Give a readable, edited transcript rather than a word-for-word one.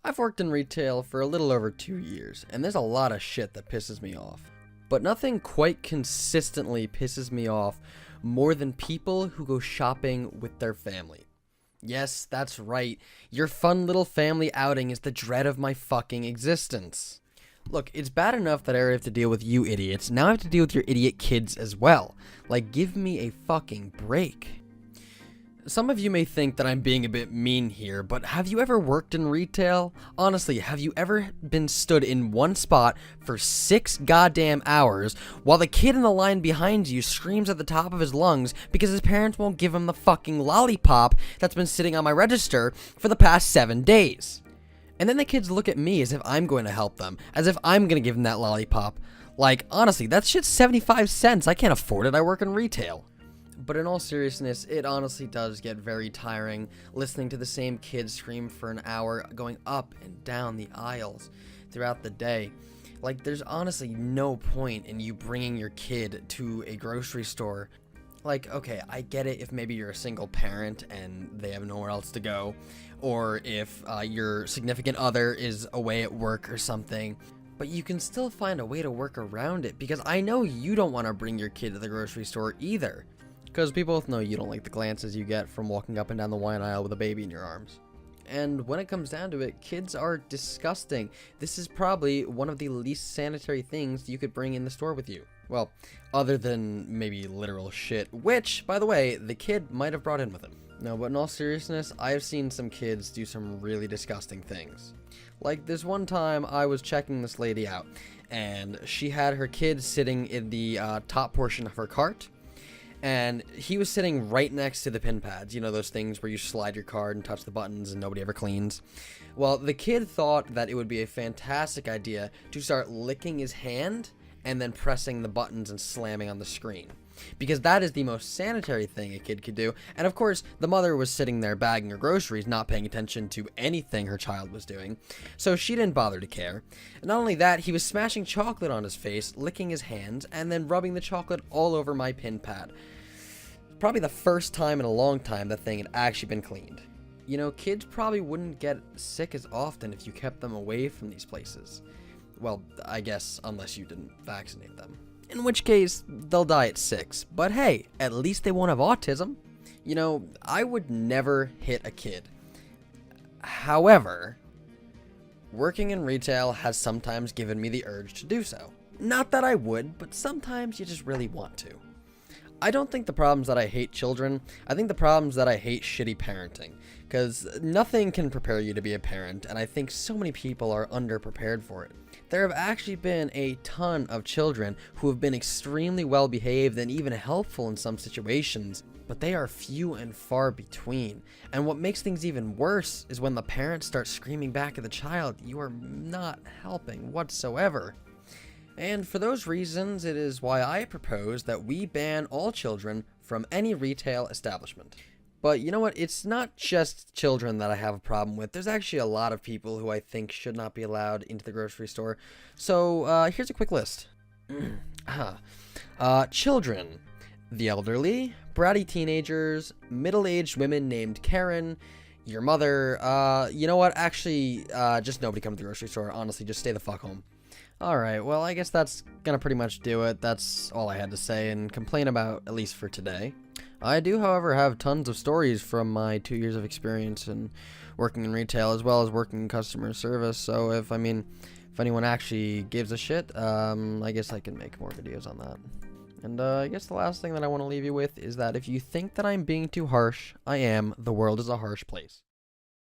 I've worked in retail for a little over 2 years, and there's a lot of shit that pisses me off. But nothing quite consistently pisses me off more than people who go shopping with their family. Yes, that's right. Your fun little family outing is the dread of my fucking existence. Look, it's bad enough that I have to deal with you idiots. Now I have to deal with your idiot kids as well. Like, give me a fucking break. Some of you may think that I'm being a bit mean here, but have you ever worked in retail? Honestly, have you ever been stood in one spot for 6 goddamn hours while the kid in the line behind you screams at the top of his lungs because his parents won't give him the fucking lollipop that's been sitting on my register for the past 7 days? And then the kids look at me as if I'm going to help them, as if I'm going to give them that lollipop. Like, honestly, that shit's 75 cents. I can't afford it. I work in retail. But in all seriousness, it honestly does get very tiring listening to the same kid scream for an hour, going up and down the aisles throughout the day. Like, there's honestly no point in you bringing your kid to a grocery store. Like, okay, I get it if maybe you're a single parent and they have nowhere else to go, or if your significant other is away at work or something. But you can still find a way to work around it, because I know you don't want to bring your kid to the grocery store either. Because we both know you don't like the glances you get from walking up and down the wine aisle with a baby in your arms. And when it comes down to it, kids are disgusting. This is probably one of the least sanitary things you could bring in the store with you. Well, other than maybe literal shit, which, by the way, the kid might have brought in with him. No, but in all seriousness, I have seen some kids do some really disgusting things. Like, this one time I was checking this lady out, and she had her kid sitting in the top portion of her cart. And he was sitting right next to the pin pads, you know, those things where you slide your card and touch the buttons and nobody ever cleans. Well, the kid thought that it would be a fantastic idea to start licking his hand and then pressing the buttons and slamming on the screen, because that is the most sanitary thing a kid could do. And of course, the mother was sitting there bagging her groceries, not paying attention to anything her child was doing, so she didn't bother to care. And not only that, he was smashing chocolate on his face, licking his hands, and then rubbing the chocolate all over my pin pad. Probably the first time in a long time that thing had actually been cleaned. You know, kids probably wouldn't get sick as often if you kept them away from these places. Well, I guess unless you didn't vaccinate them. In which case, they'll die at 6. But hey, at least they won't have autism. You know, I would never hit a kid. However, working in retail has sometimes given me the urge to do so. Not that I would, but sometimes you just really want to. I don't think the problem's that I hate children. I think the problem's that I hate shitty parenting. Because nothing can prepare you to be a parent, and I think so many people are underprepared for it. There have actually been a ton of children who have been extremely well behaved and even helpful in some situations, but they are few and far between. And what makes things even worse is when the parents start screaming back at the child, you are not helping whatsoever. And for those reasons, it is why I propose that we ban all children from any retail establishment. But you know what? It's not just children that I have a problem with. There's actually a lot of people who I think should not be allowed into the grocery store. So here's a quick list. Children, the elderly, bratty teenagers, middle-aged women named Karen, your mother. You know what? Actually, just nobody come to the grocery store. Honestly, just stay the fuck home. Alright, well, I guess that's gonna pretty much do it. That's all I had to say and complain about, at least for today. I do, however, have tons of stories from my 2 years of experience in working in retail as well as working in customer service, so if anyone actually gives a shit, I guess I can make more videos on that. And I guess the last thing that I want to leave you with is that if you think that I'm being too harsh, I am. The world is a harsh place.